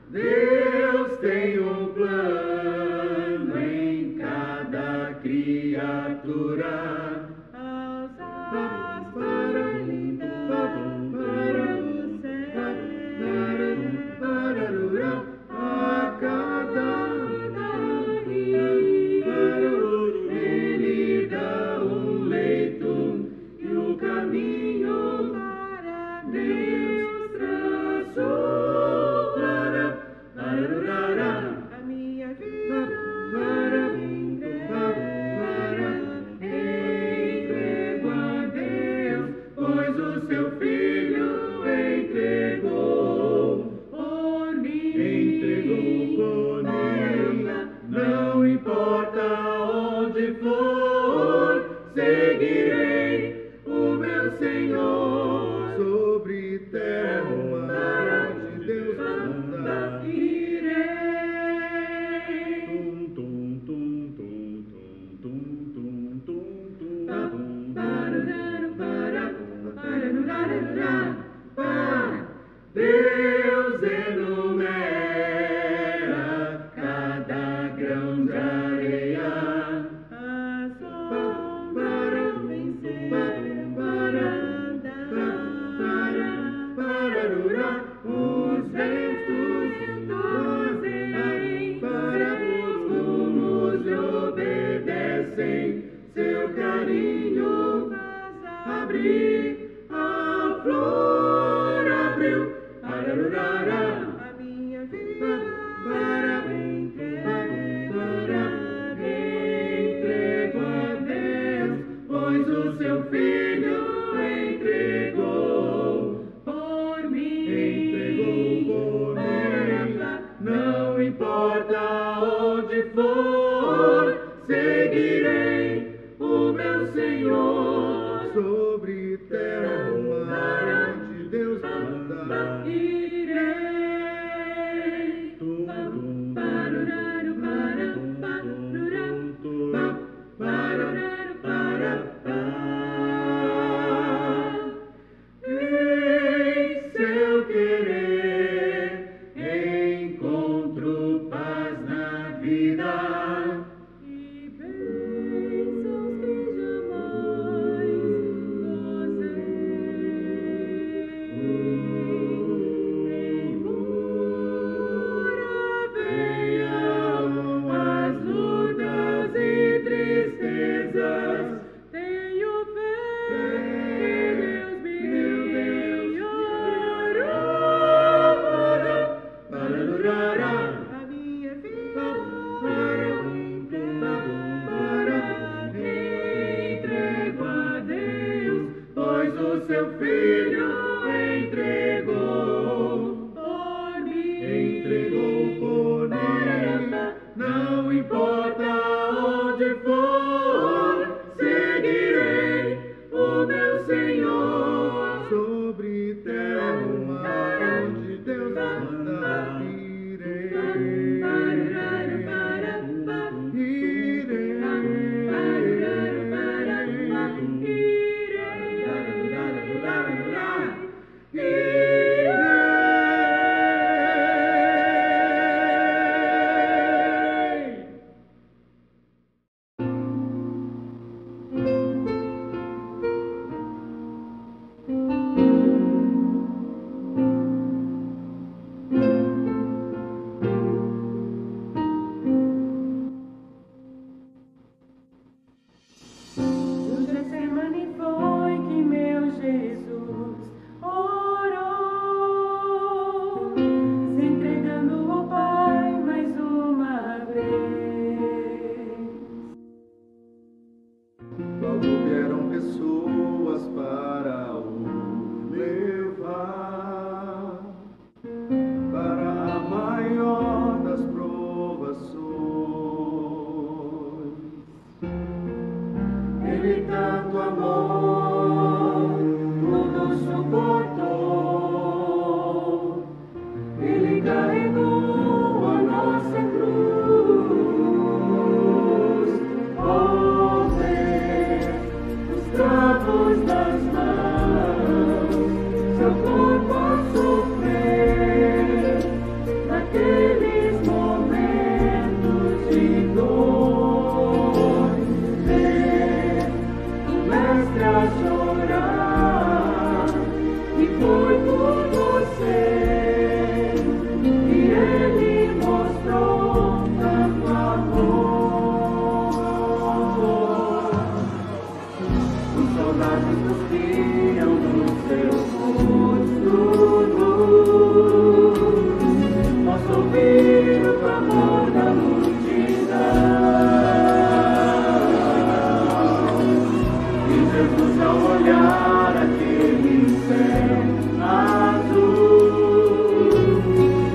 Deus tem um plano em cada criatura. Asas para lidar pelo céu, a cada rio ele dá um leito e o caminho para Deus traçou para a minha vida. Entrego a Deus, pois o seu filho entregou por mim. Não importa onde for, seguirei o meu Senhor. Sobre terra ou mar, onde Deus manda, irei. Deus enumera cada grão de areia, a sombra vencer para os ventos trazem os rumos lhe obedecem, seu carinho faz abrir a flor abriu a minha vida. Entrego a Deus, pois o seu filho entregou por mim. Não importa onde for, seguirei o meu Senhor. Sobre terra ou mar, onde Deus manda, irei. Em seu querer encontro paz na vida e bênçãos que jamais embora venham as lutas e tristezas, tenho fé, Deus me guiará a minha vida. Entrego a Deus, pois o seu filho entregou por mim. Não importa onde for, seguirei o meu Senhor. Sobre terra ou mar, onde Deus manda, irei. Irei. chorar, e foi por você que Ele mostrou tanto amor. Os soldados cuspiam no seu rosto nu, posso ouvir o clamor da Jesus, ao olhar aquele céu azul,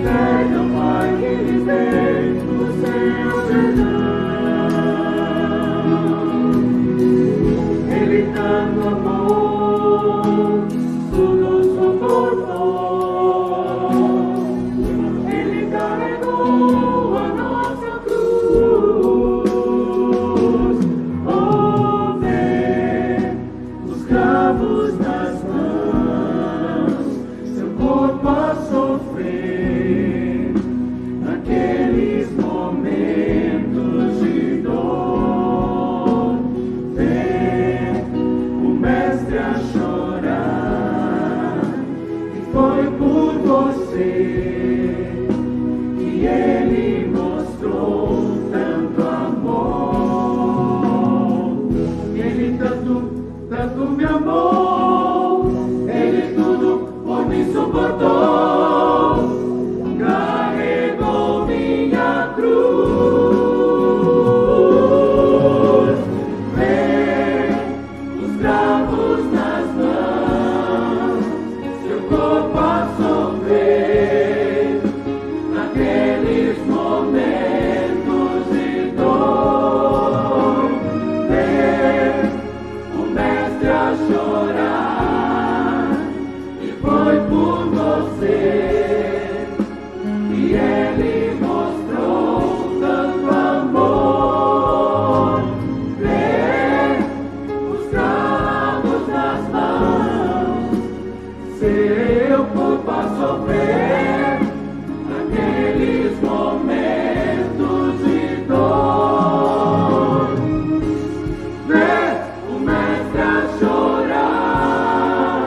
pede ao Pai que lhes dê o seu perdão. Ele tanto amou, tudo suportou. Ele carregou a nossa cruz. Cravos nas mãos, seu corpo a sofrer, naqueles momentos de dor, ver o mestre a chorar, e foi por você que ele mostrou tanto amor. Ele tanto me amou, Ele tudo por mim suportou, carregou minha cruz. Vê os cravos nas mãos, seu corpo a sofrer, naqueles momentos de dor. Vê o mestre a chorar, e foi por você que ele mostrou tanto amor. Vê os cravos nas mãos, seu corpo a sofrer, naqueles momentos de dor. Vê o mestre a chorar,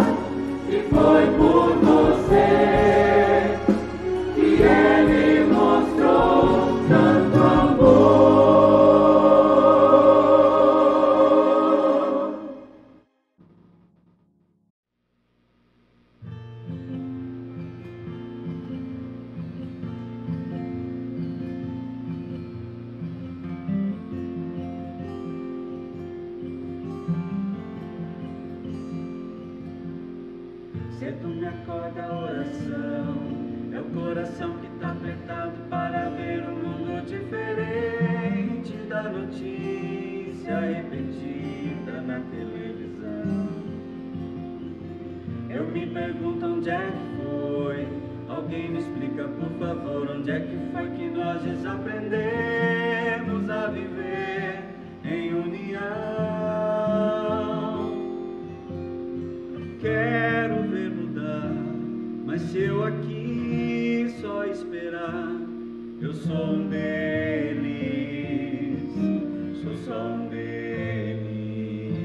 e foi por você que ele mostrou tanto amor. Cedo me acorda a oração, é o coração que tá apertado para ver um mundo diferente da notícia repetida na televisão. Eu me pergunto onde é que foi, alguém me explica por favor, onde é que foi que nós desaprendemos a viver em união. Quero ver mudar, mas se eu aqui só esperar, eu sou um deles, sou só um deles.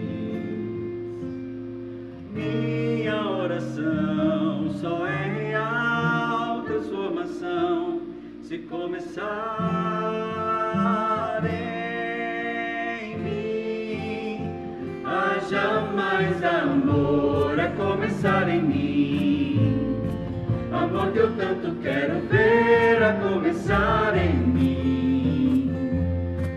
Minha oração só é real transformação se começar em mim. Haja mais amor a começar em mim, amor que eu tanto quero ver a começar em mim,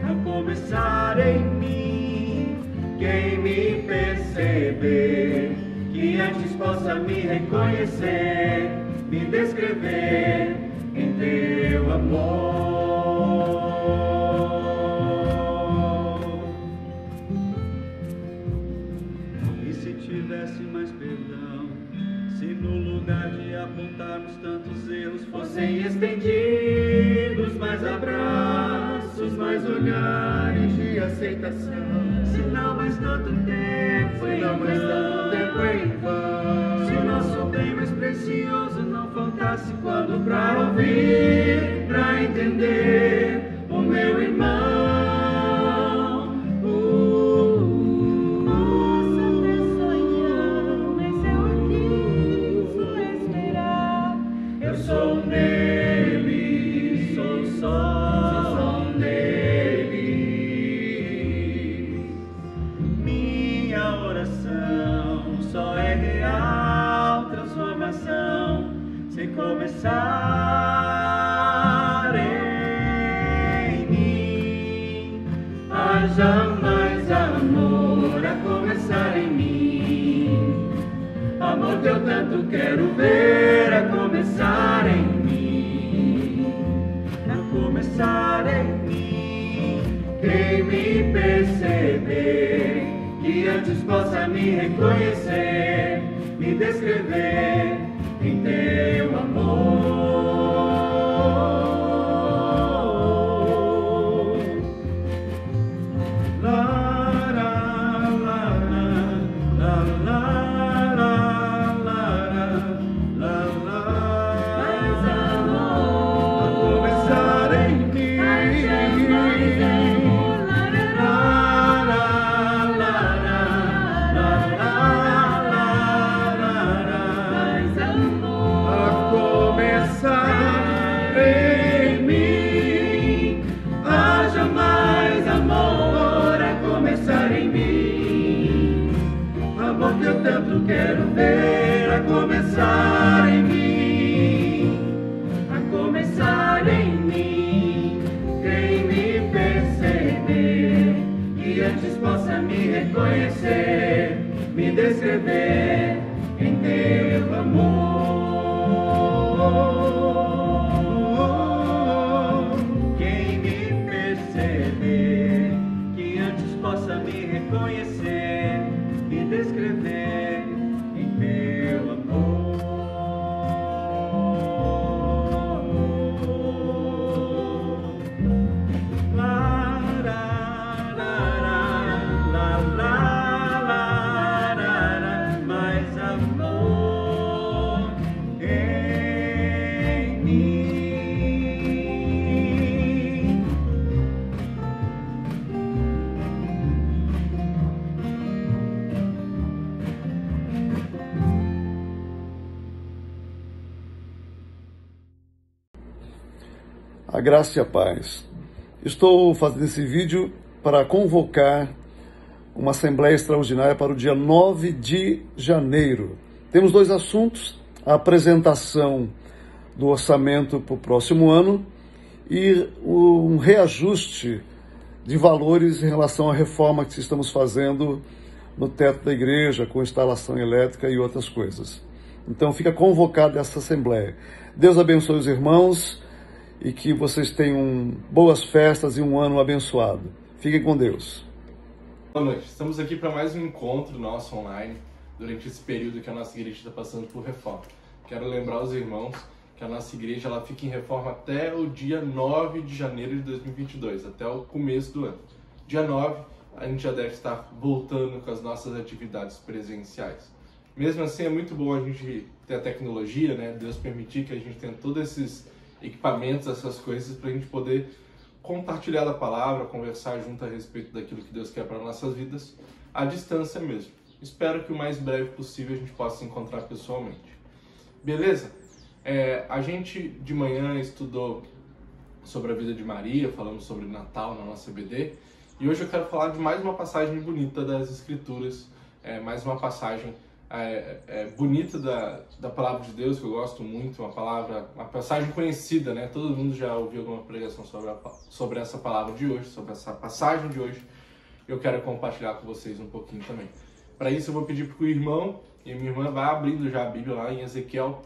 a começar em mim. Quem me perceber, que antes possa me reconhecer, me descrever em teu amor. E se tivesse mais perdão, se no lugar de apontarmos tantos erros fossem estendidos mais abraços, mais olhares de aceitação. Se não mais tanto tempo em vão, se nosso bem mais precioso não faltasse quando pra ouvir, pra entender o meu irmão. Nossa real transformação se começar em mim. Haja mais amor a começar em mim, amor que eu tanto quero ver a começar em mim, a começar em mim. Quem me perceber, que antes possa me reconhecer, me descrever em teu amor. Quero ver a começar em mim, a começar em mim. Quem me perceber, que antes possa me reconhecer, me descrever em teu amor. Quem me perceber, que antes possa me reconhecer, me descrever em teu amor. La, la, la, la, la, la, la, mais amor em mim. A graça e a paz. Estou fazendo esse vídeo para convocar uma assembleia extraordinária para o dia 9 de janeiro. Temos dois assuntos: a apresentação do orçamento para o próximo ano e um reajuste de valores em relação à reforma que estamos fazendo no teto da igreja, com instalação elétrica e outras coisas. Então fica convocada essa assembleia. Deus abençoe os irmãos e que vocês tenham boas festas e um ano abençoado. Fiquem com Deus. Boa noite. Estamos aqui para mais um encontro nosso online durante esse período que a nossa igreja está passando por reforma. Quero lembrar os irmãos que a nossa igreja ela fica em reforma até o dia 9 de janeiro de 2022, até o começo do ano. Dia 9, a gente já deve estar voltando com as nossas atividades presenciais. Mesmo assim, é muito bom a gente ter a tecnologia, né? Deus permitir que a gente tenha todos esses equipamentos, essas coisas, para a gente poder compartilhar da palavra, conversar junto a respeito daquilo que Deus quer para nossas vidas, à distância mesmo. Espero que o mais breve possível a gente possa se encontrar pessoalmente. Beleza? A gente de manhã estudou sobre a vida de Maria, falamos sobre Natal na nossa EBD, e hoje eu quero falar de mais uma passagem bonita das Escrituras, mais uma passagem bonita da palavra de Deus, que eu gosto muito, uma passagem conhecida, né? Todo mundo já ouviu alguma pregação sobre essa palavra de hoje, sobre essa passagem de hoje. Eu quero compartilhar com vocês um pouquinho também. Para isso eu vou pedir para o irmão e a minha irmã vá abrindo já a Bíblia lá em Ezequiel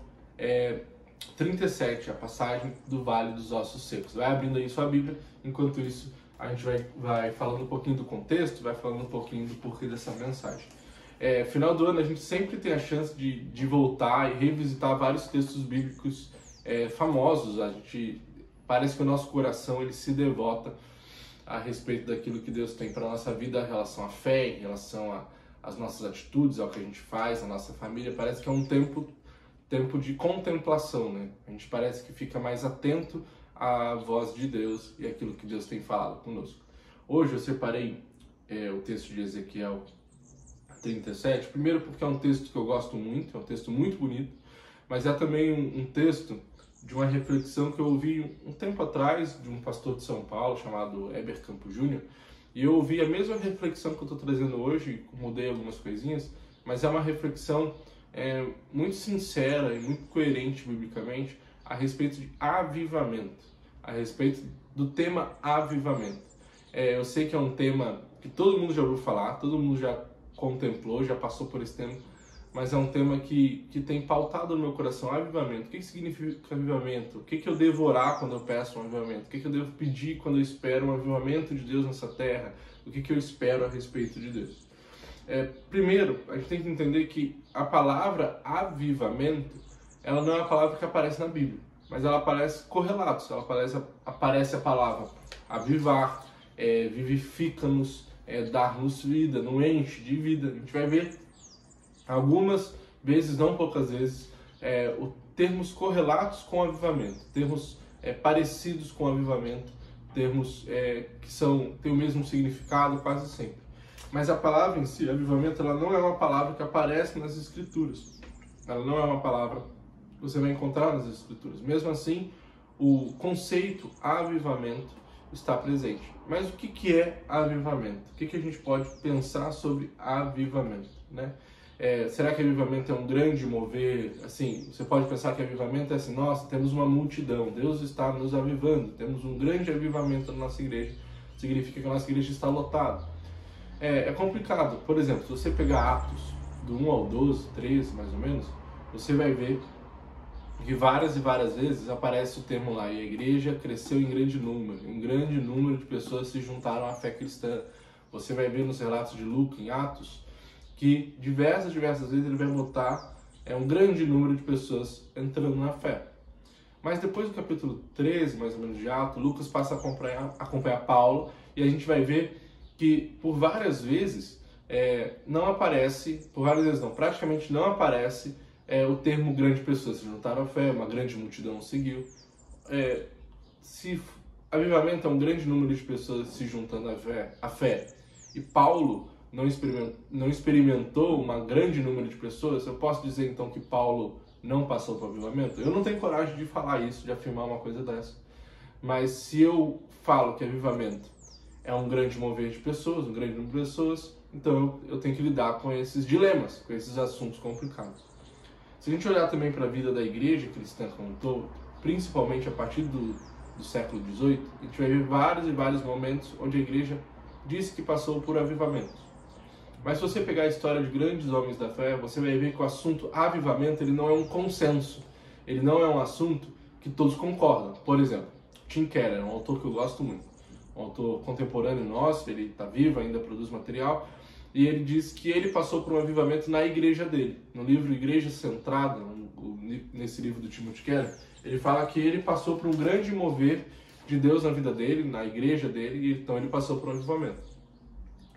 37, a passagem do Vale dos Ossos Secos. Vai abrindo aí sua Bíblia, enquanto isso a gente vai falando um pouquinho do contexto, vai falando um pouquinho do porquê dessa mensagem. Final do ano a gente sempre tem a chance de voltar e revisitar vários textos bíblicos famosos. Parece que o nosso coração ele se devota a respeito daquilo que Deus tem para a nossa vida, em relação à fé, em relação às nossas atitudes, ao que a gente faz, a nossa família. Parece que é um tempo de contemplação, né? A gente parece que fica mais atento à voz de Deus e aquilo que Deus tem falado conosco. Hoje eu separei o texto de Ezequiel 37, primeiro porque é um texto que eu gosto muito, é um texto muito bonito, mas é também um texto de uma reflexão que eu ouvi um tempo atrás de um pastor de São Paulo chamado Heber Campos Júnior, e eu ouvi a mesma reflexão que eu estou trazendo hoje, mudei algumas coisinhas, mas é uma reflexão muito sincera e muito coerente biblicamente a respeito de avivamento, a respeito do tema avivamento. Eu sei que é um tema que todo mundo já ouviu falar, todo mundo já contemplou, já passou por esse tema, mas é um tema que tem pautado no meu coração. Avivamento. O que significa avivamento? O que eu devo orar quando eu peço um avivamento? O que eu devo pedir quando eu espero um avivamento de Deus nessa terra? O que eu espero a respeito de Deus? Primeiro, a gente tem que entender que a palavra avivamento, ela não é uma palavra que aparece na Bíblia, mas ela aparece correlatos. Ela aparece a palavra avivar, vivifica-nos, dar-nos vida, nos enche de vida. A gente vai ver algumas vezes, não poucas vezes, termos correlatos com avivamento, termos parecidos com avivamento, termos que têm o mesmo significado quase sempre. Mas a palavra em si, avivamento, ela não é uma palavra que aparece nas Escrituras. Ela não é uma palavra que você vai encontrar nas Escrituras. Mesmo assim, o conceito avivamento está presente. Mas o que é avivamento? O que a gente pode pensar sobre avivamento, né? Será que avivamento é um grande mover? Assim, você pode pensar que avivamento é assim, nossa, temos uma multidão, Deus está nos avivando, temos um grande avivamento na nossa igreja, significa que a nossa igreja está lotada. É complicado. Por exemplo, se você pegar Atos do 1 ao 12, 13 mais ou menos, você vai ver que várias e várias vezes aparece o termo lá, e a igreja cresceu em grande número, um grande número de pessoas se juntaram à fé cristã. Você vai ver nos relatos de Lucas, em Atos, que diversas vezes ele vai botar um grande número de pessoas entrando na fé. Mas depois do capítulo 13, mais ou menos, de Atos, Lucas passa a acompanhar Paulo, e a gente vai ver que por várias vezes não aparece, praticamente não aparece o termo grande pessoas se juntaram à fé, uma grande multidão seguiu. Se avivamento é um grande número de pessoas se juntando à fé, e Paulo não experimentou um grande número de pessoas, eu posso dizer então que Paulo não passou por avivamento? Eu não tenho coragem de falar isso, de afirmar uma coisa dessa. Mas se eu falo que avivamento é um grande mover de pessoas, um grande número de pessoas, então eu tenho que lidar com esses dilemas, com esses assuntos complicados. Se a gente olhar também para a vida da igreja cristã como um todo, principalmente a partir do século XVIII, a gente vai ver vários e vários momentos onde a igreja disse que passou por avivamentos. Mas se você pegar a história de grandes homens da fé, você vai ver que o assunto avivamento ele não é um consenso, ele não é um assunto que todos concordam. Por exemplo, Tim Keller, um autor que eu gosto muito, um autor contemporâneo nosso, ele está vivo, ainda produz material, e ele diz que ele passou por um avivamento na igreja dele. No livro Igreja Centrada, nesse livro do Timothy Keller, ele fala que ele passou por um grande mover de Deus na vida dele, na igreja dele, e então ele passou por um avivamento.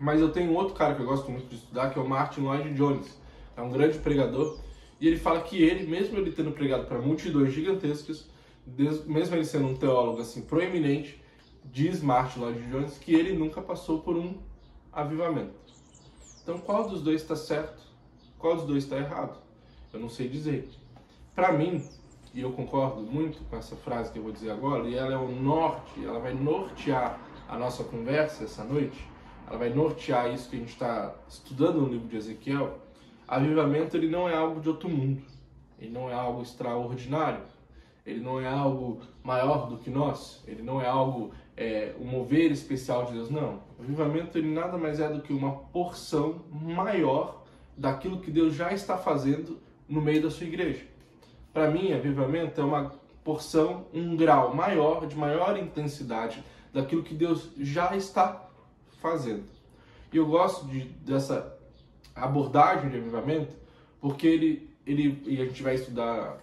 Mas eu tenho um outro cara que eu gosto muito de estudar, que é o Martin Lloyd-Jones, é um grande pregador, e ele fala que ele, mesmo ele tendo pregado para multidões gigantescas, mesmo ele sendo um teólogo assim proeminente, diz Martin Lloyd-Jones que ele nunca passou por um avivamento. Então, qual dos dois está certo? Qual dos dois está errado? Eu não sei dizer. Para mim, e eu concordo muito com essa frase que eu vou dizer agora, e ela é o norte, ela vai nortear a nossa conversa essa noite, ela vai nortear isso que a gente está estudando no livro de Ezequiel. Avivamento, ele não é algo de outro mundo, ele não é algo extraordinário, ele não é algo maior do que nós, ele não é algo, um mover especial de Deus, não. O avivamento, ele nada mais é do que uma porção maior daquilo que Deus já está fazendo no meio da sua igreja. Para mim, avivamento é uma porção, um grau maior, de maior intensidade daquilo que Deus já está fazendo. E eu gosto dessa abordagem de avivamento, porque e a gente vai estudar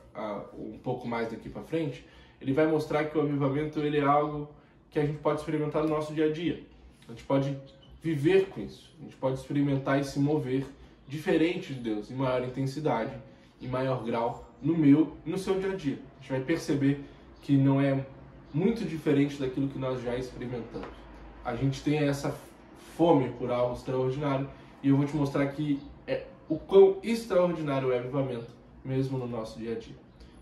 um pouco mais daqui para frente, ele vai mostrar que o avivamento ele é algo que a gente pode experimentar no nosso dia a dia. A gente pode viver com isso, a gente pode experimentar e se mover diferente de Deus, em maior intensidade, em maior grau, no meu e no seu dia a dia. A gente vai perceber que não é muito diferente daquilo que nós já experimentamos. A gente tem essa fome por algo extraordinário, e eu vou te mostrar que o quão extraordinário é o avivamento, mesmo no nosso dia a dia.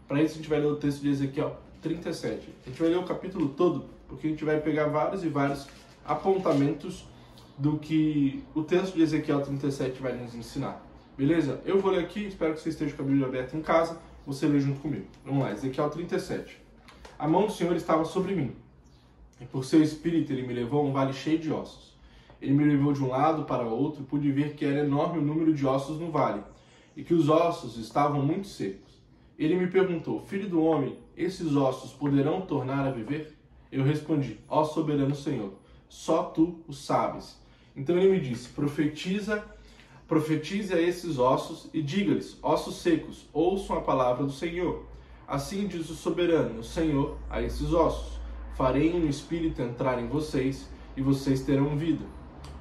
Para isso a gente vai ler o texto de Ezequiel 37. A gente vai ler o capítulo todo, porque a gente vai pegar vários e vários apontamentos do que o texto de Ezequiel 37 vai nos ensinar. Beleza? Eu vou ler aqui, espero que você esteja com a Bíblia aberta em casa, você lê junto comigo. Vamos lá, Ezequiel 37. A mão do Senhor estava sobre mim, e por seu espírito ele me levou a um vale cheio de ossos. Ele me levou de um lado para o outro e pude ver que era enorme o número de ossos no vale, e que os ossos estavam muito secos. Ele me perguntou: filho do homem, esses ossos poderão tornar a viver? Eu respondi: ó soberano Senhor, só tu o sabes. Então ele me disse: profetize a esses ossos e diga-lhes: ossos secos, ouçam a palavra do Senhor. Assim diz o soberano, o Senhor, a esses ossos: farei um espírito entrar em vocês, e vocês terão vida.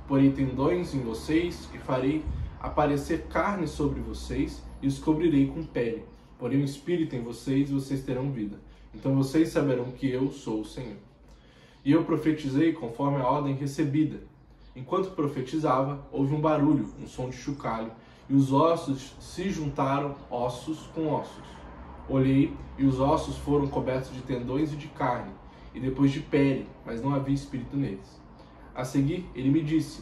Porei tendões em vocês, e farei aparecer carne sobre vocês, e os cobrirei com pele. Porei um espírito em vocês, e vocês terão vida. Então vocês saberão que eu sou o Senhor. E eu profetizei conforme a ordem recebida. Enquanto profetizava, houve um barulho, um som de chocalho, e os ossos se juntaram, ossos com ossos. Olhei, e os ossos foram cobertos de tendões e de carne, e depois de pele, mas não havia espírito neles. A seguir, ele me disse: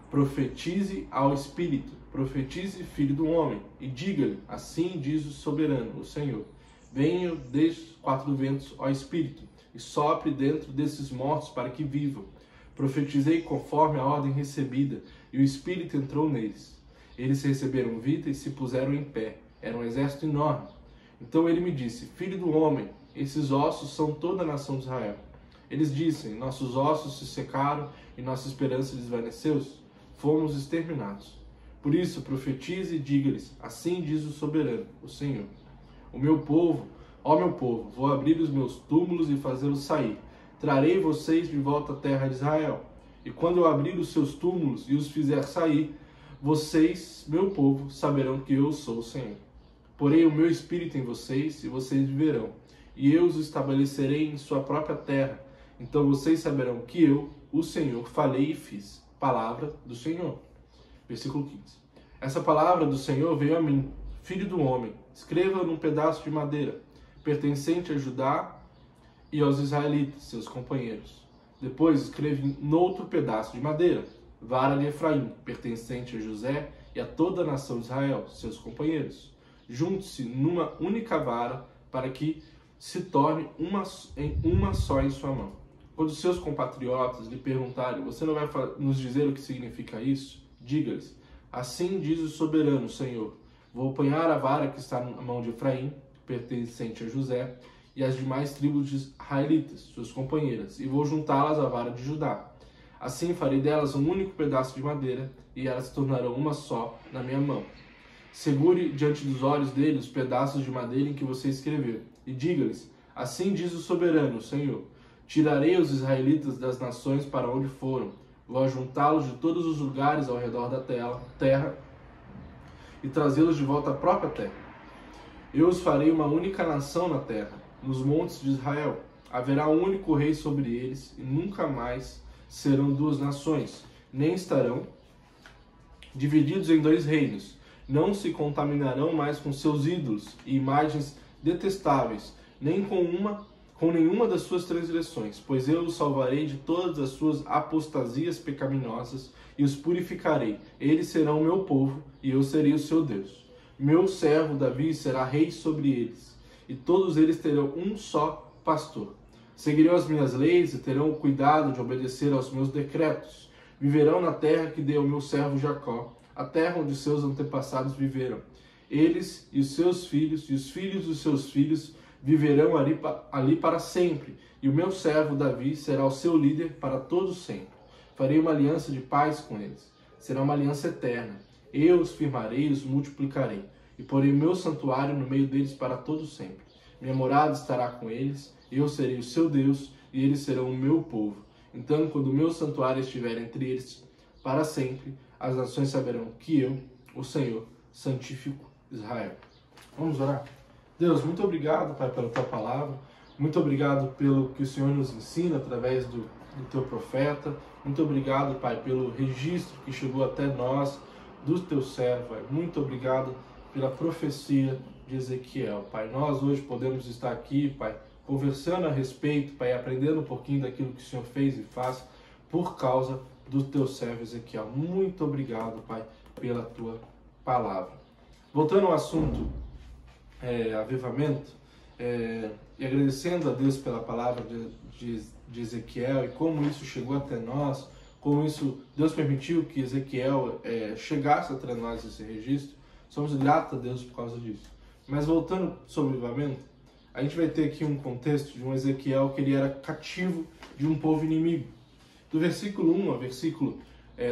profetize ao espírito, profetize, filho do homem, e diga-lhe: assim diz o soberano, o Senhor: venha desde os quatro ventos, ó espírito, e sopre dentro desses mortos para que vivam. Profetizei conforme a ordem recebida, e o espírito entrou neles. Eles receberam vida e se puseram em pé. Era um exército enorme. Então ele me disse: filho do homem, esses ossos são toda a nação de Israel. Eles dizem: nossos ossos se secaram e nossa esperança desvaneceu. Fomos exterminados. Por isso profetize e diga-lhes: assim diz o soberano, o Senhor: o meu povo, ó meu povo, vou abrir os meus túmulos e fazê-los sair. Trarei vocês de volta à terra de Israel. E quando eu abrir os seus túmulos e os fizer sair, vocês, meu povo, saberão que eu sou o Senhor. Porei o meu espírito em vocês e vocês viverão, e eu os estabelecerei em sua própria terra. Então vocês saberão que eu, o Senhor, falei e fiz. Palavra do Senhor. Versículo 15. Essa palavra do Senhor veio a mim: filho do homem, escreva num pedaço de madeira, pertencente a Judá e aos israelitas, seus companheiros. Depois escreve noutro pedaço de madeira: vara de Efraim, pertencente a José e a toda a nação de Israel, seus companheiros. Junte-se numa única vara, para que se torne uma só em sua mão. Quando seus compatriotas lhe perguntarem: você não vai nos dizer o que significa isso? Diga-lhes: assim diz o soberano, o Senhor: vou apanhar a vara que está na mão de Efraim, pertencente a José, e as demais tribos de israelitas, suas companheiras, e vou juntá-las à vara de Judá. Assim farei delas um único pedaço de madeira, e elas se tornarão uma só na minha mão. Segure diante dos olhos deles os pedaços de madeira em que você escreveu, e diga-lhes: assim diz o soberano, o Senhor: tirarei os israelitas das nações para onde foram, vou ajuntá-los de todos os lugares ao redor da terra e trazê-los de volta à própria terra. Eu os farei uma única nação na terra, nos montes de Israel. Haverá um único rei sobre eles, e nunca mais serão duas nações, nem estarão divididos em dois reinos. Não se contaminarão mais com seus ídolos e imagens detestáveis, nem com nenhuma das suas transgressões, pois eu os salvarei de todas as suas apostasias pecaminosas e os purificarei. Eles serão o meu povo, e eu serei o seu Deus. Meu servo Davi será rei sobre eles, e todos eles terão um só pastor. Seguirão as minhas leis e terão o cuidado de obedecer aos meus decretos. Viverão na terra que dei ao meu servo Jacó, a terra onde seus antepassados viveram. Eles e os seus filhos, e os filhos dos seus filhos, viverão ali para sempre, e o meu servo Davi será o seu líder para todos sempre. Farei uma aliança de paz com eles. Será uma aliança eterna. Eu os firmarei e os multiplicarei, e porei o meu santuário no meio deles para todos sempre. Minha morada estará com eles, eu serei o seu Deus, e eles serão o meu povo. Então, quando o meu santuário estiver entre eles para sempre, as nações saberão que eu, o Senhor, santifico Israel. Vamos orar? Deus, muito obrigado, Pai, pela Tua palavra. Muito obrigado pelo que o Senhor nos ensina através do Teu profeta. Muito obrigado, Pai, pelo registro que chegou até nós do Teu servo, Pai. Muito obrigado pela profecia de Ezequiel, Pai. Nós hoje podemos estar aqui, Pai, conversando a respeito, Pai, aprendendo um pouquinho daquilo que o Senhor fez e faz por causa do Teu servo Ezequiel. Muito obrigado, Pai, pela Tua palavra. Voltando ao assunto avivamento, e agradecendo a Deus pela palavra de Ezequiel e como isso chegou até nós, como isso Deus permitiu que Ezequiel chegasse até nós esse registro, somos gratos a Deus por causa disso. Mas voltando sobre o avivamento, a gente vai ter aqui um contexto de um Ezequiel que ele era cativo de um povo inimigo. Do versículo 1 ao versículo,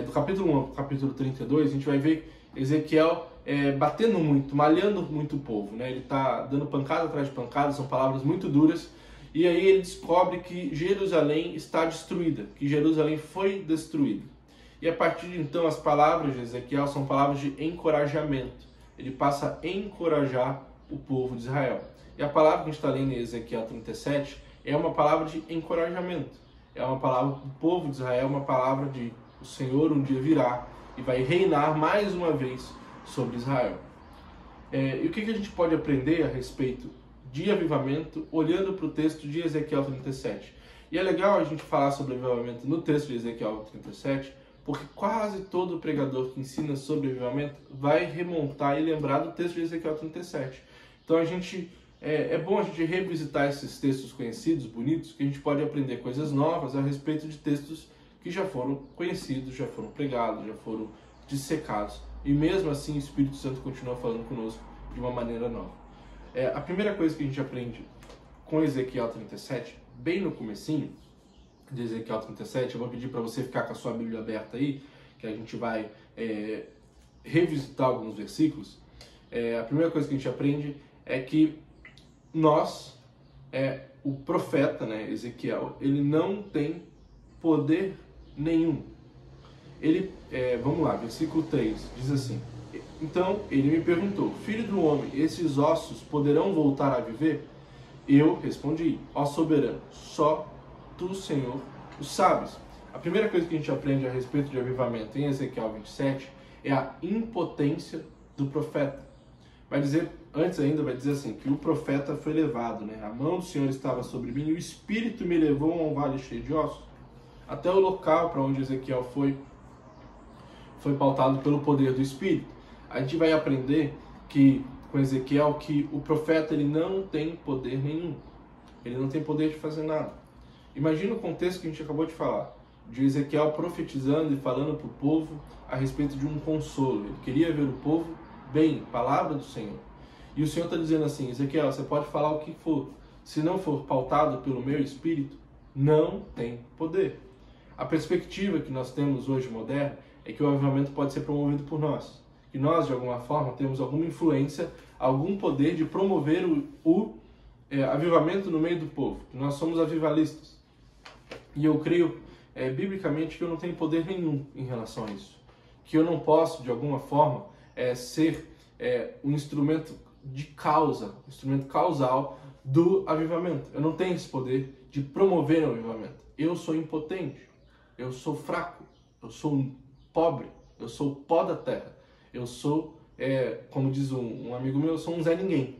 do capítulo 1 ao capítulo 32, a gente vai ver Ezequiel batendo muito, malhando muito o povo, né? Ele está dando pancada atrás de pancada, são palavras muito duras, e aí ele descobre que Jerusalém está destruída, que Jerusalém foi destruída. E a partir de então as palavras de Ezequiel são palavras de encorajamento. Ele passa a encorajar o povo de Israel. E a palavra que a gente está lendo em Ezequiel 37 é uma palavra de encorajamento. É uma palavra do povo de Israel, uma palavra de o Senhor um dia virá e vai reinar mais uma vez sobre Israel. E o que a gente pode aprender a respeito de avivamento olhando para o texto de Ezequiel 37? E é legal a gente falar sobre avivamento no texto de Ezequiel 37, porque quase todo pregador que ensina sobre avivamento vai remontar e lembrar do texto de Ezequiel 37. Então é bom a gente revisitar esses textos conhecidos, bonitos, que a gente pode aprender coisas novas a respeito de textos que já foram conhecidos, já foram pregados, já foram dissecados. E mesmo assim o Espírito Santo continua falando conosco de uma maneira nova. A primeira coisa que a gente aprende com Ezequiel 37, bem no comecinho de Ezequiel 37, eu vou pedir para você ficar com a sua Bíblia aberta aí, que a gente vai revisitar alguns versículos. A primeira coisa que a gente aprende é que o profeta, né, Ezequiel, ele não tem poder nenhum. Vamos lá, versículo 3, diz assim: então ele me perguntou, filho do homem, esses ossos poderão voltar a viver? Eu respondi, ó soberano, só tu, Senhor, o sabes. A primeira coisa que a gente aprende a respeito de avivamento em Ezequiel 27 é a impotência do profeta. Antes ainda vai dizer assim, que o profeta foi levado, né? A mão do Senhor estava sobre mim e o Espírito me levou a um vale cheio de ossos. Até o local para onde Ezequiel foi pautado pelo poder do Espírito. A gente vai aprender com Ezequiel que o profeta ele não tem poder nenhum. Ele não tem poder de fazer nada. Imagina o contexto que a gente acabou de falar, de Ezequiel profetizando e falando para o povo a respeito de um consolo. Ele queria ver o povo bem, palavra do Senhor. E o Senhor está dizendo assim, Ezequiel, você pode falar o que for, se não for pautado pelo meu Espírito, não tem poder. A perspectiva que nós temos hoje moderna é que o avivamento pode ser promovido por nós. Que nós, de alguma forma, temos alguma influência, algum poder de promover o avivamento no meio do povo. Que nós somos avivalistas. E eu creio, biblicamente, que eu não tenho poder nenhum em relação a isso. Que eu não posso, de alguma forma, ser um instrumento de causa, um instrumento causal do avivamento. Eu não tenho esse poder de promover o avivamento. Eu sou impotente, eu sou fraco, eu sou pobre, eu sou o pó da terra. Eu sou, como diz um amigo meu, eu sou um Zé Ninguém.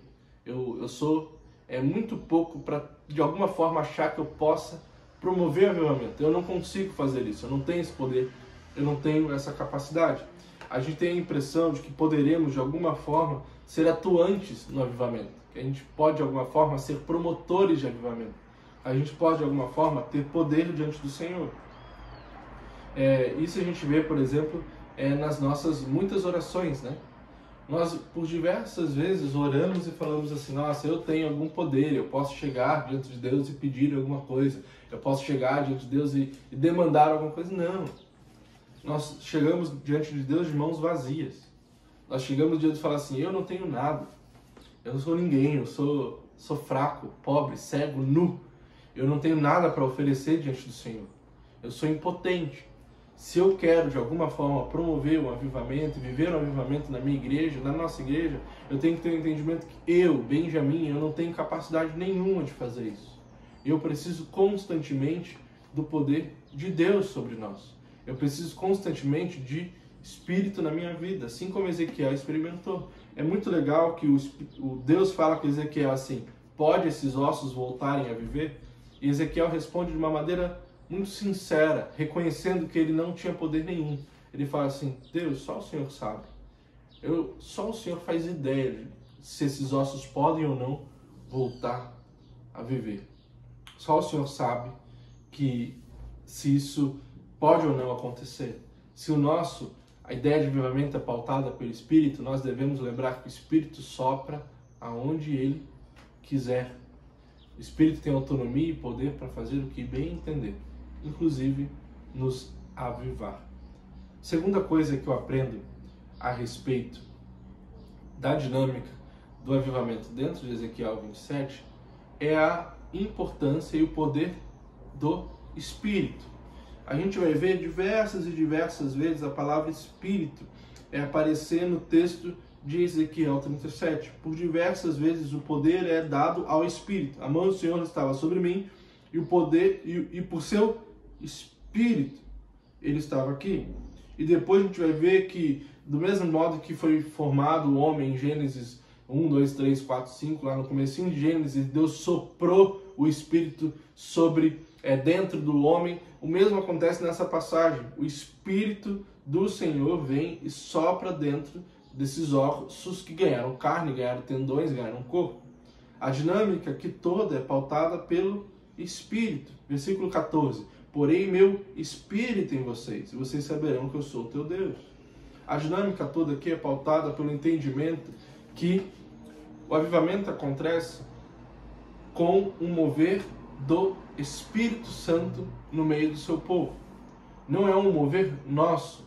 Eu sou muito pouco para, de alguma forma, achar que eu possa promover o avivamento. Eu não consigo fazer isso, eu não tenho esse poder, eu não tenho essa capacidade. A gente tem a impressão de que poderemos, de alguma forma, ser atuantes no avivamento. Que a gente pode, de alguma forma, ser promotores de avivamento. A gente pode, de alguma forma, ter poder diante do Senhor. Isso a gente vê, por exemplo, nas nossas muitas orações, né? Nós, por diversas vezes, oramos e falamos assim, nossa, eu tenho algum poder, eu posso chegar diante de Deus e pedir alguma coisa, eu posso chegar diante de Deus e demandar alguma coisa. Não. Nós chegamos diante de Deus de mãos vazias. Nós chegamos diante de falar assim, eu não tenho nada, eu não sou ninguém, eu sou fraco, pobre, cego, nu. Eu não tenho nada para oferecer diante do Senhor. Eu sou impotente. Se eu quero, de alguma forma, promover um avivamento, viver um avivamento na minha igreja, na nossa igreja, eu tenho que ter um entendimento que eu, Benjamin, eu não tenho capacidade nenhuma de fazer isso. Eu preciso constantemente do poder de Deus sobre nós. Eu preciso constantemente de Espírito na minha vida, assim como Ezequiel experimentou. É muito legal que o Deus fala com Ezequiel assim, pode esses ossos voltarem a viver? E Ezequiel responde de uma maneira muito sincera, reconhecendo que ele não tinha poder nenhum. Ele fala assim, Deus, só o Senhor sabe. Só o Senhor faz ideia de se esses ossos podem ou não voltar a viver. Só o Senhor sabe que se isso pode ou não acontecer. Se a ideia de avivamento é pautada pelo Espírito, nós devemos lembrar que o Espírito sopra aonde Ele quiser. O Espírito tem autonomia e poder para fazer o que bem entender, inclusive nos avivar. Segunda coisa que eu aprendo a respeito da dinâmica do avivamento dentro de Ezequiel 27 é a importância e o poder do Espírito. A gente vai ver diversas e diversas vezes a palavra Espírito aparecer no texto de Ezequiel 37. Por diversas vezes o poder é dado ao Espírito. A mão do Senhor estava sobre mim e o poder e por seu Espírito ele estava aqui. E depois a gente vai ver que do mesmo modo que foi formado o homem em Gênesis 1, 2, 3, 4, 5, lá no comecinho de Gênesis, Deus soprou o Espírito dentro do homem. O mesmo acontece nessa passagem. O Espírito do Senhor vem e sopra dentro desses ossos que ganharam carne, ganharam tendões, ganharam corpo. A dinâmica aqui toda é pautada pelo Espírito. Versículo 14. Porém meu Espírito em vocês, e vocês saberão que eu sou o teu Deus. A dinâmica toda aqui é pautada pelo entendimento que o avivamento acontece com um mover do Espírito Santo no meio do seu povo. Não é um mover nosso.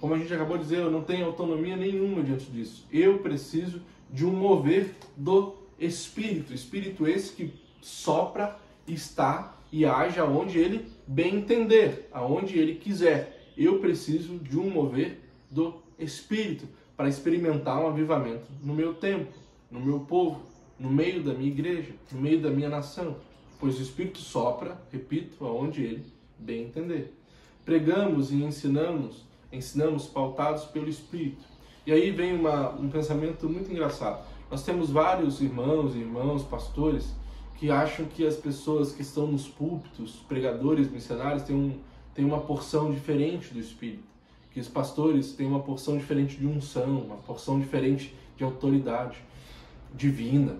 Como a gente acabou de dizer, eu não tenho autonomia nenhuma diante disso. Eu preciso de um mover do Espírito. Espírito esse que sopra, está e age aonde ele bem entender, aonde ele quiser. Eu preciso de um mover do Espírito para experimentar um avivamento no meu tempo, no meu povo, no meio da minha igreja, no meio da minha nação. Pois o Espírito sopra, repito, aonde ele bem entender. Pregamos e ensinamos pautados pelo Espírito. E aí vem um pensamento muito engraçado. Nós temos vários irmãos, pastores, que acham que as pessoas que estão nos púlpitos, pregadores, missionários, têm uma porção diferente do Espírito. Que os pastores têm uma porção diferente de unção, uma porção diferente de autoridade divina.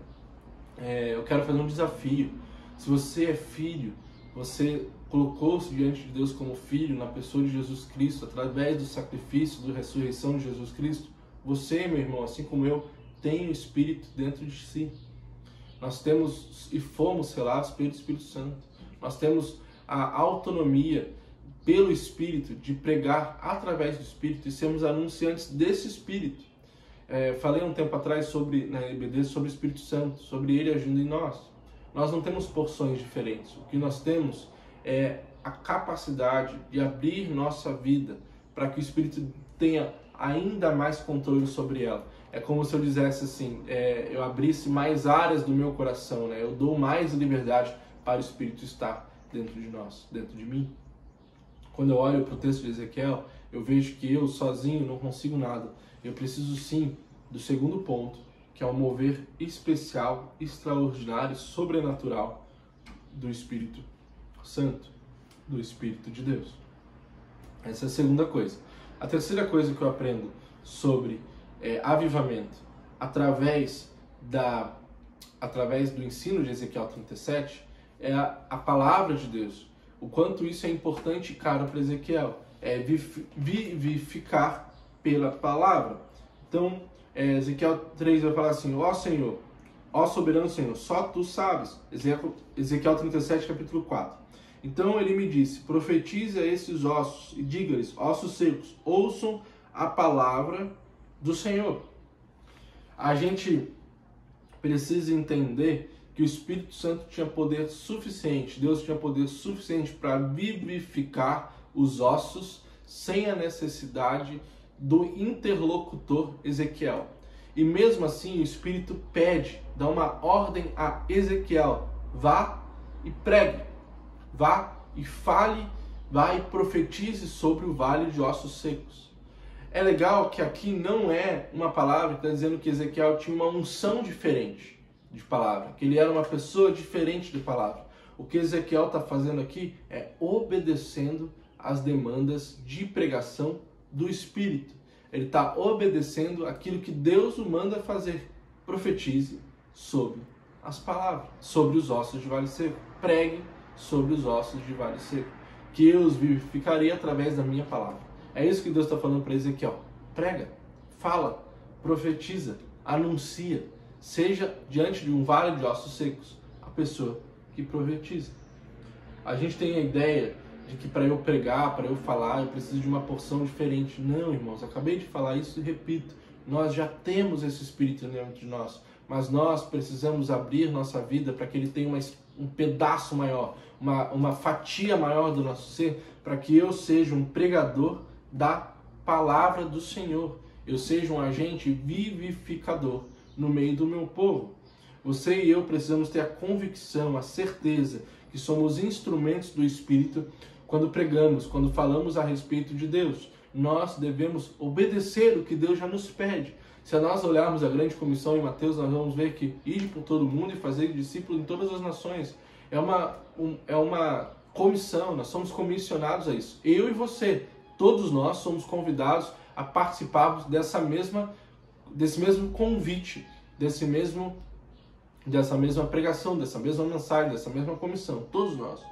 Eu quero fazer um desafio. Se você é filho, você colocou-se diante de Deus como filho na pessoa de Jesus Cristo, através do sacrifício, da ressurreição de Jesus Cristo, você, meu irmão, assim como eu, tem o Espírito dentro de si. Nós temos e fomos selados pelo Espírito Santo. Nós temos a autonomia pelo Espírito de pregar através do Espírito e sermos anunciantes desse Espírito. Falei um tempo atrás na EBD sobre o Espírito Santo, sobre ele agindo em nós. Nós não temos porções diferentes. O que nós temos é a capacidade de abrir nossa vida para que o Espírito tenha ainda mais controle sobre ela. É como se eu dissesse assim, eu abrisse mais áreas do meu coração, né? Eu dou mais liberdade para o Espírito estar dentro de nós, dentro de mim. Quando eu olho para o texto de Ezequiel, eu vejo que eu sozinho não consigo nada. Eu preciso sim do segundo ponto, que é o mover especial, extraordinário, sobrenatural do Espírito Santo, do Espírito de Deus. Essa é a segunda coisa. A terceira coisa que eu aprendo sobre avivamento, através do ensino de Ezequiel 37, é a palavra de Deus. O quanto isso é importante e caro para Ezequiel. É vivificar pela palavra. Então, Ezequiel 3 vai falar assim: ó Senhor, ó soberano Senhor, só tu sabes. Ezequiel 37, capítulo 4. Então ele me disse: profetize a esses ossos e diga-lhes, ossos secos, ouçam a palavra do Senhor. A gente precisa entender que o Espírito Santo tinha poder suficiente, Deus tinha poder suficiente para vivificar os ossos sem a necessidade do interlocutor Ezequiel. E mesmo assim o Espírito pede, dá uma ordem a Ezequiel: vá e pregue, vá e fale, vá e profetize sobre o vale de ossos secos. É legal que aqui não é uma palavra que está dizendo que Ezequiel tinha uma unção diferente de palavra, que ele era uma pessoa diferente de palavra. O que Ezequiel está fazendo aqui é obedecendo às demandas de pregação do Espírito. ele está obedecendo aquilo que Deus o manda fazer. Profetize sobre as palavras, sobre os ossos de vale seco. Pregue sobre os ossos de vale seco, que eu os vivificarei através da minha palavra. É isso que Deus está falando para Ezequiel. Prega, fala, profetiza, anuncia. Seja diante de um vale de ossos secos a pessoa que profetiza. A gente tem a ideia de que para eu pregar, para eu falar, eu preciso de uma porção diferente. Não, irmãos, acabei de falar isso e repito. Nós já temos esse Espírito dentro de nós, mas nós precisamos abrir nossa vida para que ele tenha um pedaço maior, uma fatia maior do nosso ser, para que eu seja um pregador da palavra do Senhor. Eu seja um agente vivificador no meio do meu povo. Você e eu precisamos ter a convicção, a certeza que somos instrumentos do Espírito quando pregamos, quando falamos a respeito de Deus. Nós devemos obedecer o que Deus já nos pede. Se nós olharmos a grande comissão em Mateus, nós vamos ver que ir por todo mundo e fazer discípulos em todas as nações é uma comissão, nós somos comissionados a isso. Eu e você, todos nós somos convidados a participarmos desse mesmo convite, dessa mesma pregação, dessa mesma mensagem, dessa mesma comissão, todos nós.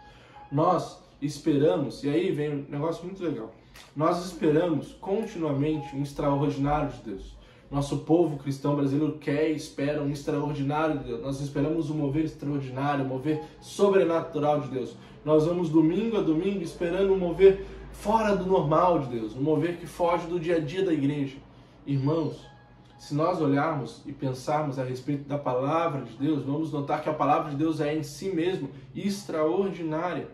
Nós esperamos, e aí vem um negócio muito legal, nós esperamos continuamente um extraordinário de Deus. Nosso povo cristão brasileiro quer e espera um extraordinário de Deus. Nós esperamos um mover extraordinário, um mover sobrenatural de Deus. Nós vamos domingo a domingo esperando um mover fora do normal de Deus, um mover que foge do dia a dia da igreja. Irmãos, se nós olharmos e pensarmos a respeito da palavra de Deus, vamos notar que a palavra de Deus é em si mesmo extraordinária.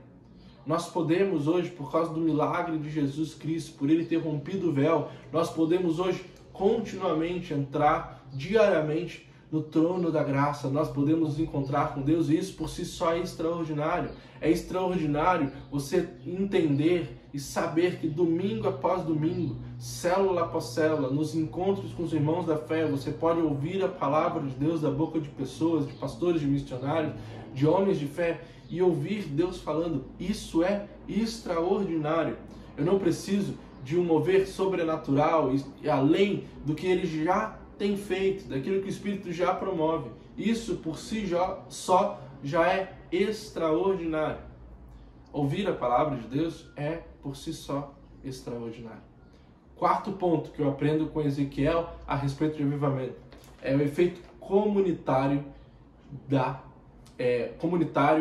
Nós podemos hoje, por causa do milagre de Jesus Cristo, por ele ter rompido o véu, nós podemos hoje continuamente entrar diariamente no trono da graça. Nós podemos nos encontrar com Deus e isso por si só é extraordinário. É extraordinário você entender e saber que domingo após domingo, célula após célula, nos encontros com os irmãos da fé, você pode ouvir a palavra de Deus da boca de pessoas, de pastores, de missionários, de homens de fé e ouvir Deus falando. Isso é extraordinário. Eu não preciso de um mover sobrenatural e além do que ele já tem feito, daquilo que o Espírito já promove. Isso por si só já é extraordinário. Ouvir a palavra de Deus é por si só extraordinário. Quarto ponto que eu aprendo com Ezequiel a respeito de avivamento é o efeito comunitário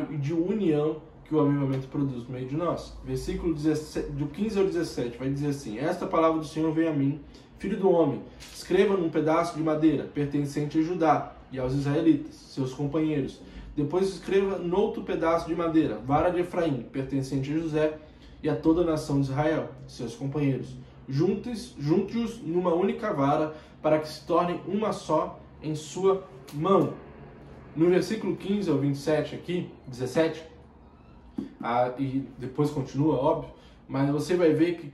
e de união que o avivamento produz no meio de nós. Versículo 17, do 15 ao 17 vai dizer assim: esta palavra do Senhor vem a mim, filho do homem, escreva num pedaço de madeira pertencente a Judá e aos israelitas, seus companheiros. Depois escreva noutro pedaço de madeira, vara de Efraim, pertencente a José e a toda a nação de Israel, seus companheiros. Junte-os numa única vara, para que se tornem uma só em sua mão. No versículo 15 ao 27 aqui, 17, e depois continua, óbvio, mas você vai ver que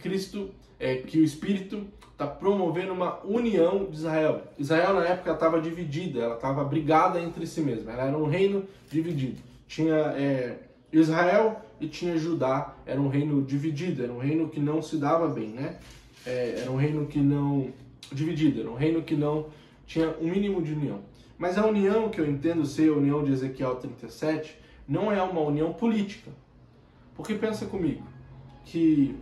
que o Espírito está promovendo uma união de Israel. Israel na época estava dividida, ela estava brigada entre si mesma, ela era um reino dividido. Tinha Israel e tinha Judá, era um reino dividido, era um reino que não se dava bem, né? Era um reino que não dividido, era um reino que não tinha um mínimo de união. Mas a união que eu entendo ser a união de Ezequiel 37 não é uma união política. Porque pensa comigo, que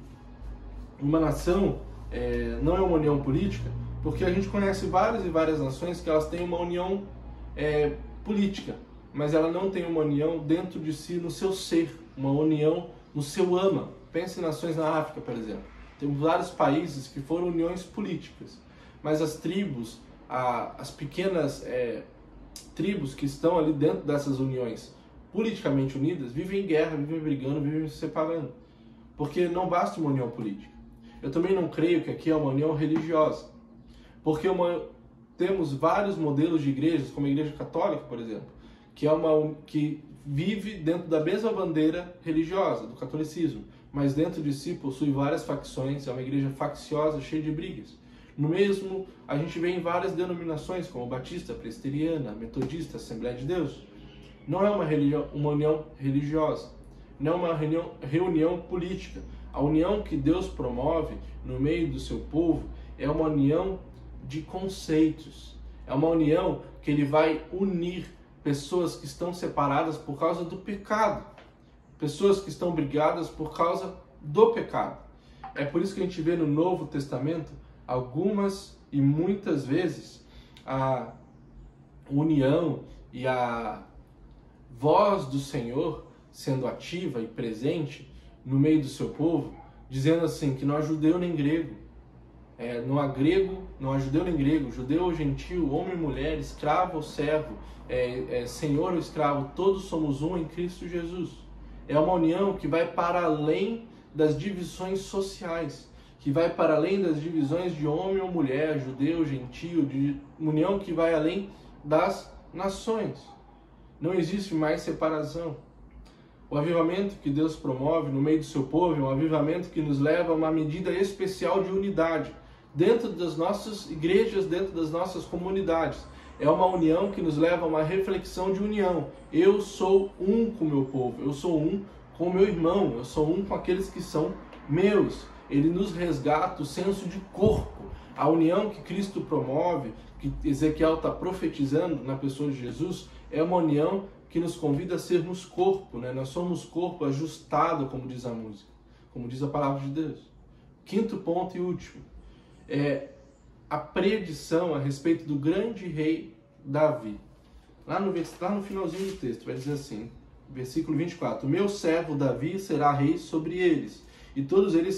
uma nação não é uma união política, porque a gente conhece várias e várias nações que elas têm uma união política, mas ela não tem uma união dentro de si, no seu ser, uma união no seu ama. Pense em nações na África, por exemplo. Tem vários países que foram uniões políticas, mas as tribos, as pequenas tribos que estão ali dentro dessas uniões politicamente unidas, vivem em guerra, vivem brigando, vivem se separando. Porque não basta uma união política. Eu também não creio que aqui é uma união religiosa. Porque temos vários modelos de igrejas, como a Igreja Católica, por exemplo, que vive dentro da mesma bandeira religiosa, do catolicismo, mas dentro de si possui várias facções, é uma igreja facciosa, cheia de brigas. No mesmo, a gente vê em várias denominações, como Batista, Presbiteriana, Metodista, Assembleia de Deus. Não é uma união religiosa, não é uma reunião política. A união que Deus promove no meio do seu povo é uma união de conceitos. É uma união que ele vai unir pessoas que estão separadas por causa do pecado. Pessoas que estão brigadas por causa do pecado. É por isso que a gente vê no Novo Testamento algumas e muitas vezes a união e a voz do Senhor sendo ativa e presente no meio do seu povo, dizendo assim que não há judeu nem grego, não há grego, não há judeu nem grego, judeu ou gentil, homem ou mulher, escravo ou servo, senhor ou escravo, todos somos um em Cristo Jesus. É uma união que vai para além das divisões sociais, que vai para além das divisões de homem ou mulher, judeu, gentil, de união que vai além das nações. Não existe mais separação. O avivamento que Deus promove no meio do seu povo é um avivamento que nos leva a uma medida especial de unidade dentro das nossas igrejas, dentro das nossas comunidades. É uma união que nos leva a uma reflexão de união. Eu sou um com o meu povo, eu sou um com o meu irmão, eu sou um com aqueles que são meus. Ele nos resgata o senso de corpo. A união que Cristo promove, que Ezequiel está profetizando na pessoa de Jesus, é uma união que nos convida a sermos corpo, né? Nós somos corpo ajustado, como diz a música, como diz a palavra de Deus. Quinto ponto e último, é a predição a respeito do grande rei Davi. Lá no finalzinho do texto, vai dizer assim, versículo 24, meu servo Davi será rei sobre eles, e todos eles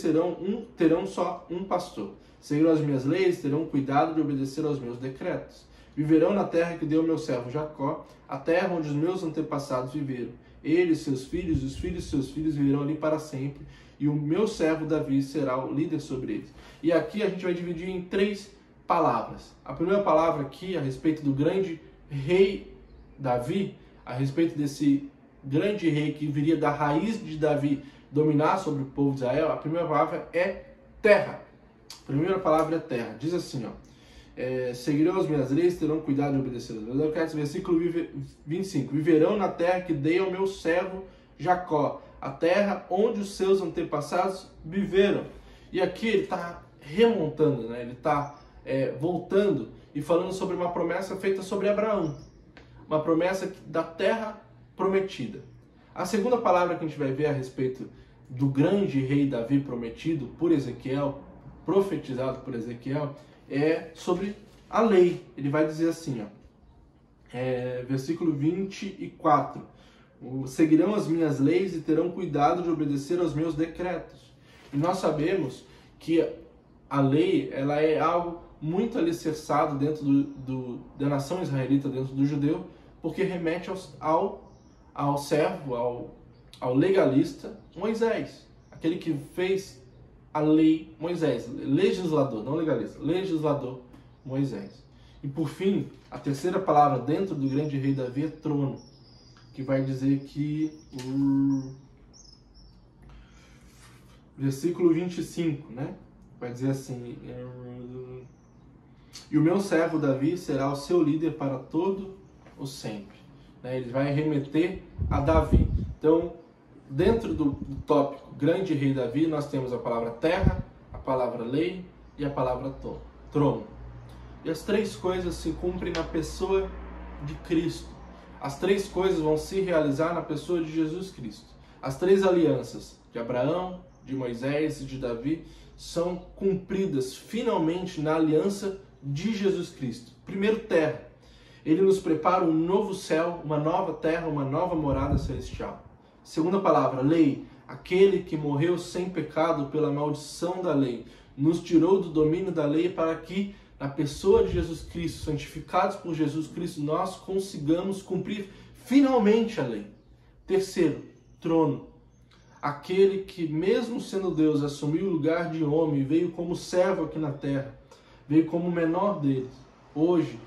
terão só um pastor. Seguirão as minhas leis, terão cuidado de obedecer aos meus decretos. Viverão na terra que deu meu servo Jacó, a terra onde os meus antepassados viveram. Ele, seus filhos, e os filhos de seus filhos viverão ali para sempre, e o meu servo Davi será o líder sobre eles. E aqui a gente vai dividir em 3 palavras. A primeira palavra aqui, a respeito do grande rei Davi, a respeito desse grande rei que viria da raiz de Davi dominar sobre o povo de Israel, a primeira palavra é terra. A primeira palavra é terra. Diz assim, seguirão as minhas leis, terão cuidado de obedecer aos meus decretos. Versículo 25. Viverão na terra que dei ao meu servo Jacó, a terra onde os seus antepassados viveram. E aqui ele está remontando, né? Ele está voltando e falando sobre uma promessa feita sobre Abraão. Uma promessa da terra prometida. A segunda palavra que a gente vai ver a respeito do grande rei Davi prometido por Ezequiel, profetizado por Ezequiel, é sobre a lei. Ele vai dizer assim, versículo 24, seguirão as minhas leis e terão cuidado de obedecer aos meus decretos. E nós sabemos que a lei, ela é algo muito alicerçado dentro da nação israelita, dentro do judeu, porque remete ao servo, ao legalista Moisés, aquele que fez a lei Moisés, legislador, não legalista, legislador Moisés. E por fim, a terceira palavra dentro do grande rei Davi é trono, que vai dizer que versículo 25, né? Vai dizer assim, e o meu servo Davi será o seu líder para todo o sempre. Ele vai remeter a Davi. Então, dentro do tópico grande rei Davi, nós temos a palavra terra, a palavra lei e a palavra trono. E as 3 coisas se cumprem na pessoa de Cristo. As 3 coisas vão se realizar na pessoa de Jesus Cristo. As 3 alianças de Abraão, de Moisés e de Davi são cumpridas finalmente na aliança de Jesus Cristo. Primeiro, terra. Ele nos prepara um novo céu, uma nova terra, uma nova morada celestial. Segunda palavra, lei. Aquele que morreu sem pecado pela maldição da lei, nos tirou do domínio da lei para que, na pessoa de Jesus Cristo, santificados por Jesus Cristo, nós consigamos cumprir finalmente a lei. Terceiro, trono. Aquele que, mesmo sendo Deus, assumiu o lugar de homem e veio como servo aqui na terra, veio como o menor deles. Hoje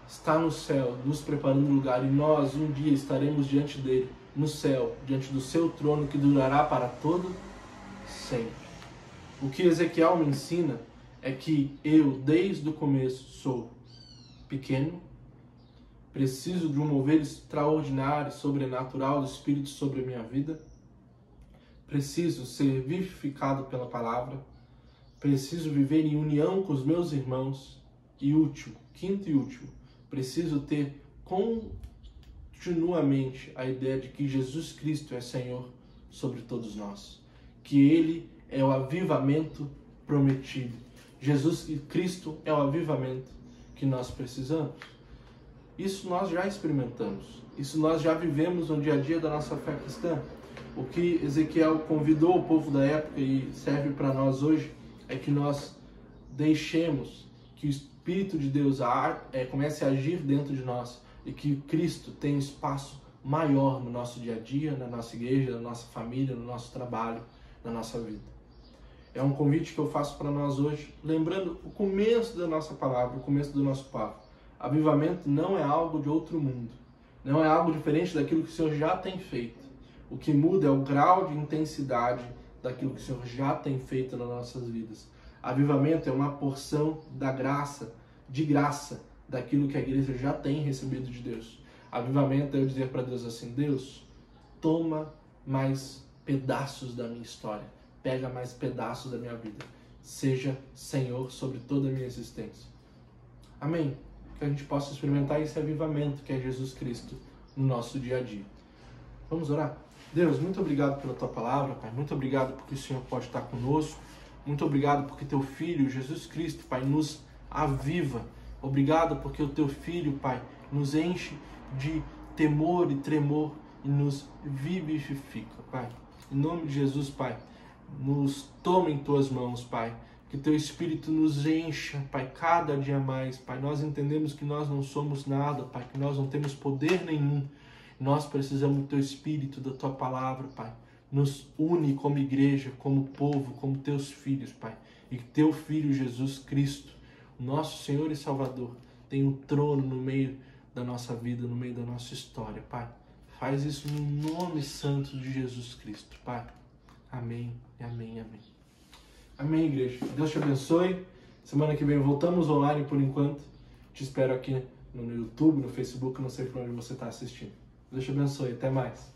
está no céu, nos preparando um lugar, e nós um dia estaremos diante dele, no céu, diante do seu trono que durará para todo sempre. O que Ezequiel me ensina é que eu, desde o começo, sou pequeno, preciso de um mover extraordinário, sobrenatural do Espírito sobre a minha vida, preciso ser vivificado pela palavra, preciso viver em união com os meus irmãos. E último, quinto e último, preciso ter continuamente a ideia de que Jesus Cristo é Senhor sobre todos nós, que Ele é o avivamento prometido. Jesus Cristo é o avivamento que nós precisamos. Isso nós já experimentamos, isso nós já vivemos no dia a dia da nossa fé cristã. O que Ezequiel convidou o povo da época e serve para nós hoje é que nós deixemos que o Espírito de Deus comece a agir dentro de nós e que Cristo tenha espaço maior no nosso dia a dia, na nossa igreja, na nossa família, no nosso trabalho, na nossa vida. É um convite que eu faço para nós hoje, lembrando o começo da nossa palavra, o começo do nosso papo. Avivamento não é algo de outro mundo, não é algo diferente daquilo que o Senhor já tem feito. O que muda é o grau de intensidade daquilo que o Senhor já tem feito nas nossas vidas. Avivamento é uma porção da graça, de graça, daquilo que a igreja já tem recebido de Deus. Avivamento é eu dizer para Deus assim: Deus, toma mais pedaços da minha história, pega mais pedaços da minha vida, seja Senhor sobre toda a minha existência. Amém? Que a gente possa experimentar esse avivamento que é Jesus Cristo no nosso dia a dia. Vamos orar? Deus, muito obrigado pela Tua palavra, Pai. Muito obrigado porque o Senhor pode estar conosco. Muito obrigado porque Teu Filho, Jesus Cristo, Pai, nos aviva. Obrigado porque o Teu Filho, Pai, nos enche de temor e tremor e nos vivifica, Pai. Em nome de Jesus, Pai, nos toma em Tuas mãos, Pai. Que Teu Espírito nos encha, Pai, cada dia mais, Pai. Nós entendemos que nós não somos nada, Pai, que nós não temos poder nenhum. Nós precisamos do Teu Espírito, da Tua palavra, Pai. Nos une como igreja, como povo, como Teus filhos, Pai. E que Teu Filho Jesus Cristo, nosso Senhor e Salvador, tem um trono no meio da nossa vida, no meio da nossa história, Pai. Faz isso no nome santo de Jesus Cristo, Pai. Amém, amém, amém. Amém, igreja. Deus te abençoe. Semana que vem voltamos online por enquanto. Te espero aqui no YouTube, no Facebook, não sei por onde você está assistindo. Deus te abençoe. Até mais.